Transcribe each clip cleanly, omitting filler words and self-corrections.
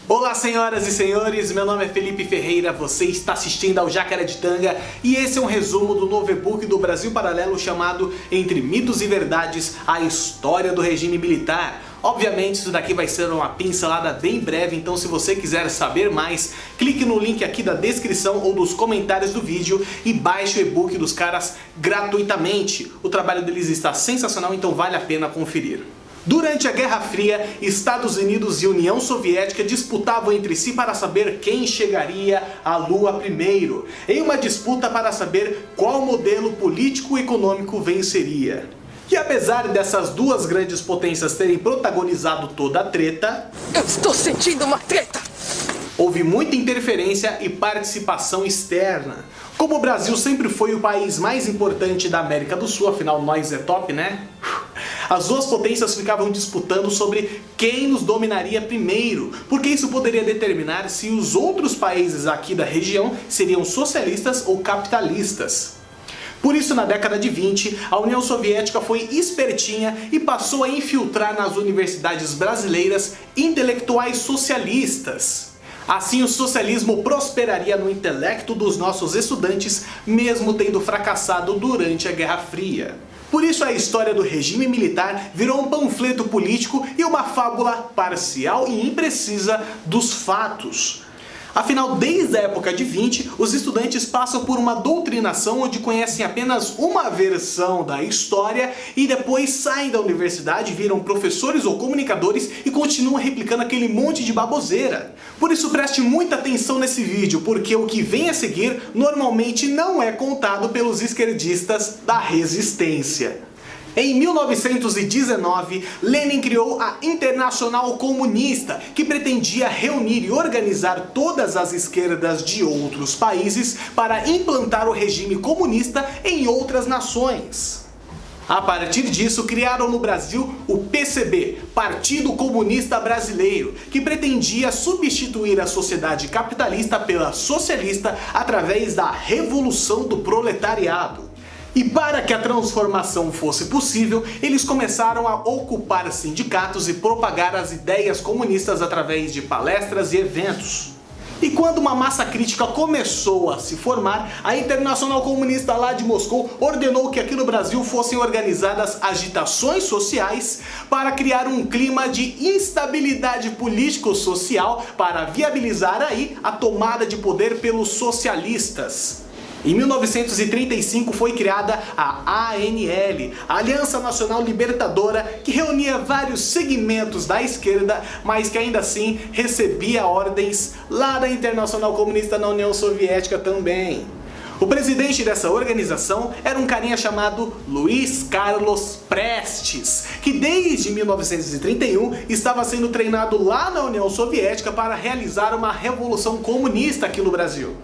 Olá senhoras e senhores, meu nome é Felipe Ferreira, você está assistindo ao Jacaretanga e esse é um resumo do novo e-book do Brasil Paralelo chamado Entre Mitos e Verdades, a História do Regime Militar. Obviamente isso daqui vai ser uma pincelada bem breve, então se você quiser saber mais, clique no link aqui da descrição ou dos comentários do vídeo e baixe o e-book dos caras gratuitamente. O trabalho deles está sensacional, então vale a pena conferir. Durante a Guerra Fria, Estados Unidos e União Soviética disputavam entre si para saber quem chegaria à Lua primeiro, em uma disputa para saber qual modelo político-econômico venceria. E apesar dessas duas grandes potências terem protagonizado toda a treta, eu estou sentindo uma treta! Houve muita interferência e participação externa. Como o Brasil sempre foi o país mais importante da América do Sul, afinal nós é top, né? As duas potências ficavam disputando sobre quem nos dominaria primeiro, porque isso poderia determinar se os outros países aqui da região seriam socialistas ou capitalistas. Por isso, na década de 20, a União Soviética foi espertinha e passou a infiltrar nas universidades brasileiras intelectuais socialistas. Assim, o socialismo prosperaria no intelecto dos nossos estudantes, mesmo tendo fracassado durante a Guerra Fria. Por isso a história do regime militar virou um panfleto político e uma fábula parcial e imprecisa dos fatos. Afinal, desde a época de 20, os estudantes passam por uma doutrinação onde conhecem apenas uma versão da história e depois saem da universidade, viram professores ou comunicadores e continuam replicando aquele monte de baboseira. Por isso preste muita atenção nesse vídeo, porque o que vem a seguir normalmente não é contado pelos esquerdistas da resistência. Em 1919, Lenin criou a Internacional Comunista, que pretendia reunir e organizar todas as esquerdas de outros países para implantar o regime comunista em outras nações. A partir disso, criaram no Brasil o PCB, Partido Comunista Brasileiro, que pretendia substituir a sociedade capitalista pela socialista através da Revolução do Proletariado. E para que a transformação fosse possível, eles começaram a ocupar sindicatos e propagar as ideias comunistas através de palestras e eventos. E quando uma massa crítica começou a se formar, a Internacional Comunista lá de Moscou ordenou que aqui no Brasil fossem organizadas agitações sociais para criar um clima de instabilidade político-social para viabilizar aí a tomada de poder pelos socialistas. Em 1935 foi criada a ANL, a Aliança Nacional Libertadora, que reunia vários segmentos da esquerda, mas que ainda assim recebia ordens lá da Internacional Comunista na União Soviética também. O presidente dessa organização era um carinha chamado Luiz Carlos Prestes, que desde 1931 estava sendo treinado lá na União Soviética para realizar uma revolução comunista aqui no Brasil.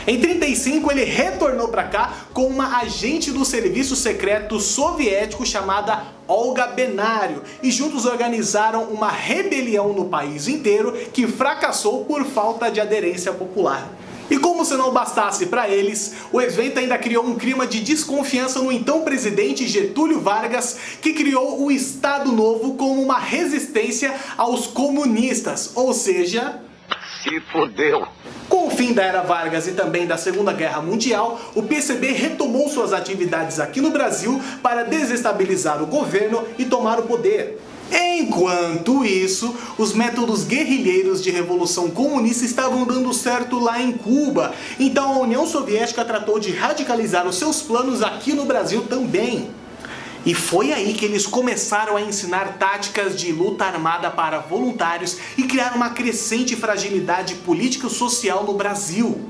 Em 1935 ele retornou para cá com uma agente do serviço secreto soviético chamada Olga Benário e juntos organizaram uma rebelião no país inteiro que fracassou por falta de aderência popular. E como se não bastasse para eles, o evento ainda criou um clima de desconfiança no então presidente Getúlio Vargas, que criou o Estado Novo como uma resistência aos comunistas, ou seja, se fodeu. Com o fim da Era Vargas e também da Segunda Guerra Mundial, o PCB retomou suas atividades aqui no Brasil para desestabilizar o governo e tomar o poder. Enquanto isso, os métodos guerrilheiros de revolução comunista estavam dando certo lá em Cuba, então a União Soviética tratou de radicalizar os seus planos aqui no Brasil também. E foi aí que eles começaram a ensinar táticas de luta armada para voluntários e criar uma crescente fragilidade política e social no Brasil.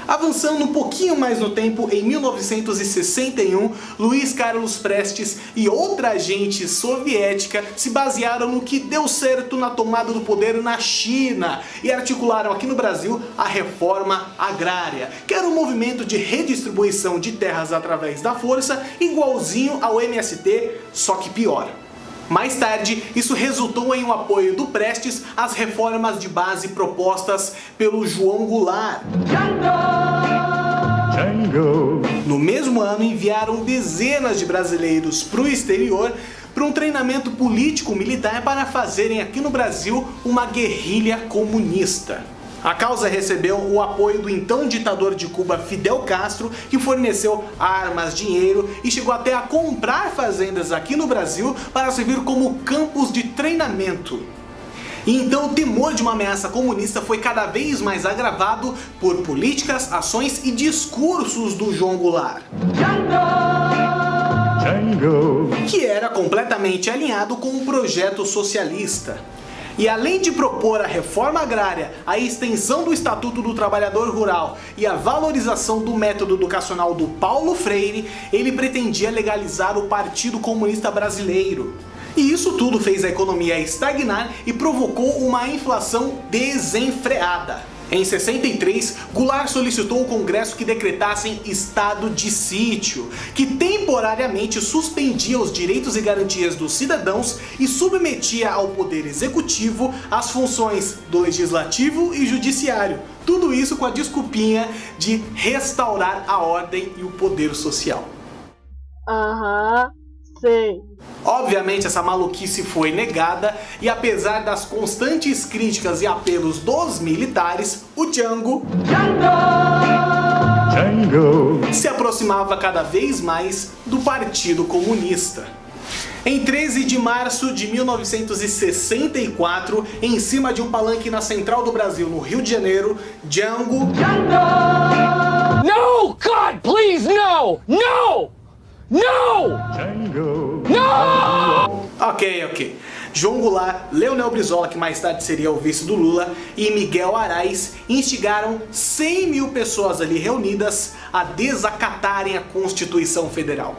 Avançando um pouquinho mais no tempo, em 1961, Luiz Carlos Prestes e outra agente soviética se basearam no que deu certo na tomada do poder na China e articularam aqui no Brasil a Reforma Agrária, que era um movimento de redistribuição de terras através da força, igualzinho ao MST, só que pior. Mais tarde, isso resultou em um apoio do Prestes às reformas de base propostas pelo João Goulart. No mesmo ano, enviaram dezenas de brasileiros para o exterior para um treinamento político-militar para fazerem aqui no Brasil uma guerrilha comunista. A causa recebeu o apoio do então ditador de Cuba, Fidel Castro, que forneceu armas, dinheiro e chegou até a comprar fazendas aqui no Brasil para servir como campos de treinamento. E então o temor de uma ameaça comunista foi cada vez mais agravado por políticas, ações e discursos do João Goulart, que era completamente alinhado com o projeto socialista. E além de propor a reforma agrária, a extensão do Estatuto do Trabalhador Rural e a valorização do método educacional do Paulo Freire, ele pretendia legalizar o Partido Comunista Brasileiro. E isso tudo fez a economia estagnar e provocou uma inflação desenfreada. Em 63, Goulart solicitou ao Congresso que decretassem estado de sítio, que temporariamente suspendia os direitos e garantias dos cidadãos e submetia ao poder executivo as funções do legislativo e judiciário. Tudo isso com a desculpinha de restaurar a ordem e o poder social. Sei. Obviamente essa maluquice foi negada e apesar das constantes críticas e apelos dos militares, o Django se aproximava cada vez mais do Partido Comunista. Em 13 de março de 1964, em cima de um palanque na Central do Brasil, no Rio de Janeiro, Django... No! God, please, no! No! No! No! Ok. João Goulart, Leonel Brizola, que mais tarde seria o vice do Lula, e Miguel Arraes instigaram 100 mil pessoas ali reunidas a desacatarem a Constituição Federal.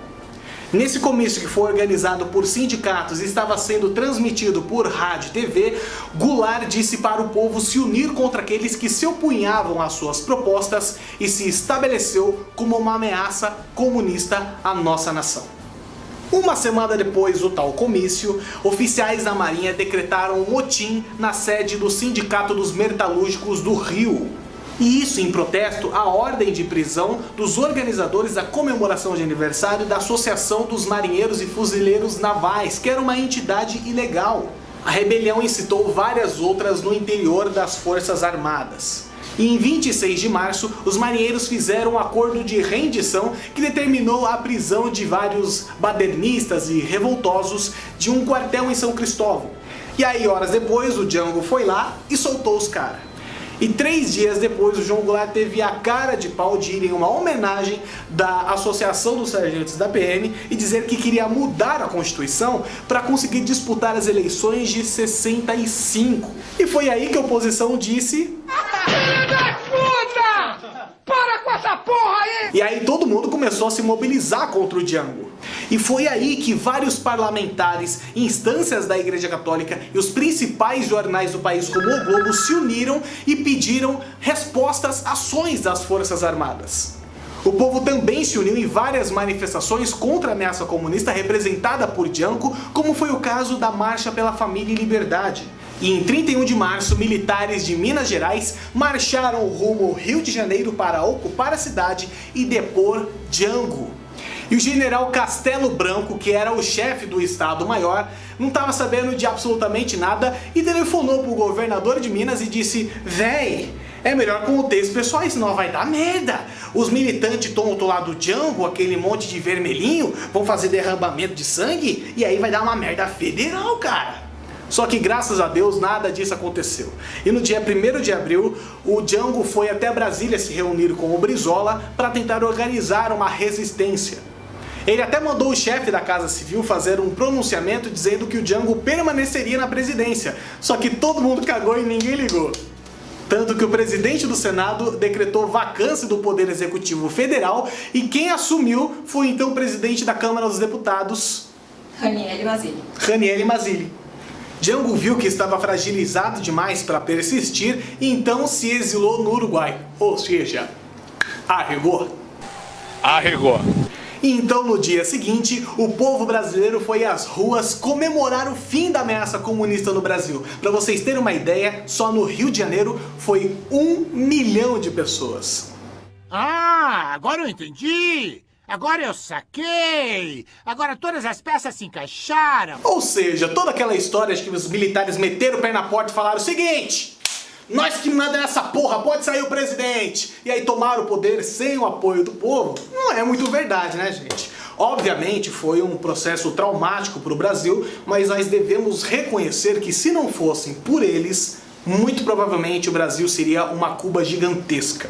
Nesse comício, que foi organizado por sindicatos e estava sendo transmitido por rádio e TV, Goulart disse para o povo se unir contra aqueles que se opunhavam às suas propostas e se estabeleceu como uma ameaça comunista à nossa nação. Uma semana depois do tal comício, oficiais da Marinha decretaram um motim na sede do Sindicato dos Metalúrgicos do Rio. E isso em protesto à ordem de prisão dos organizadores da comemoração de aniversário da Associação dos Marinheiros e Fuzileiros Navais, que era uma entidade ilegal. A rebelião incitou várias outras no interior das Forças Armadas. E em 26 de março, os marinheiros fizeram um acordo de rendição que determinou a prisão de vários badernistas e revoltosos de um quartel em São Cristóvão. E aí, horas depois, o Django foi lá e soltou os caras. E 3 dias depois, o João Goulart teve a cara de pau de ir em uma homenagem da Associação dos Sargentos da PM e dizer que queria mudar a Constituição para conseguir disputar as eleições de 65. E foi aí que a oposição disse... Filho da puta! Para com essa porra aí! E aí todo mundo começou a se mobilizar contra o Django. E foi aí que vários parlamentares, instâncias da Igreja Católica e os principais jornais do país, como o Globo, se uniram e pediram respostas, ações das Forças Armadas. O povo também se uniu em várias manifestações contra a ameaça comunista representada por Django, como foi o caso da Marcha pela Família e Liberdade. E em 31 de março, militares de Minas Gerais marcharam rumo ao Rio de Janeiro para ocupar a cidade e depor Django. E o general Castelo Branco, que era o chefe do Estado-Maior, não estava sabendo de absolutamente nada e telefonou pro governador de Minas e disse: véi, é melhor conter esse pessoal aí, senão vai dar merda. Os militantes tontos lá do Django, aquele monte de vermelhinho, vão fazer derramamento de sangue e aí vai dar uma merda federal, cara. Só que graças a Deus nada disso aconteceu. E no dia 1º de abril, o Django foi até Brasília se reunir com o Brizola para tentar organizar uma resistência. Ele até mandou o chefe da Casa Civil fazer um pronunciamento dizendo que o Django permaneceria na presidência. Só que todo mundo cagou e ninguém ligou. Tanto que o presidente do Senado decretou vacância do Poder Executivo Federal e quem assumiu foi então o presidente da Câmara dos Deputados, Ranieri Mazzilli. Django viu que estava fragilizado demais para persistir e então se exilou no Uruguai. Ou seja, arregou. E então no dia seguinte, o povo brasileiro foi às ruas comemorar o fim da ameaça comunista no Brasil. Para vocês terem uma ideia, só no Rio de Janeiro foi 1 milhão de pessoas. Ah, agora eu entendi! Agora eu saquei! Agora todas as peças se encaixaram! Ou seja, toda aquela história de que os militares meteram o pé na porta e falaram o seguinte: nós que manda nessa porra, pode sair o presidente! E aí tomaram o poder sem o apoio do povo, não é muito verdade, né, gente? Obviamente foi um processo traumático para o Brasil, mas nós devemos reconhecer que se não fossem por eles, muito provavelmente o Brasil seria uma Cuba gigantesca.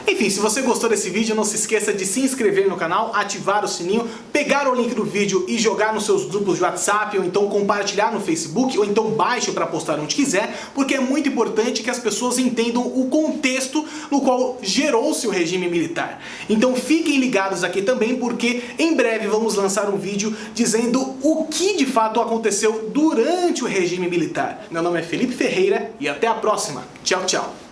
Enfim, se você gostou desse vídeo, não se esqueça de se inscrever no canal, ativar o sininho, pegar o link do vídeo e jogar nos seus grupos de WhatsApp, ou então compartilhar no Facebook, ou então baixe para postar onde quiser, porque é muito importante que as pessoas entendam o contexto no qual gerou-se o regime militar. Então fiquem ligados aqui também, porque em breve vamos lançar um vídeo dizendo o que de fato aconteceu durante o regime militar. Meu nome é Felipe Ferreira e até a próxima. Tchau, tchau.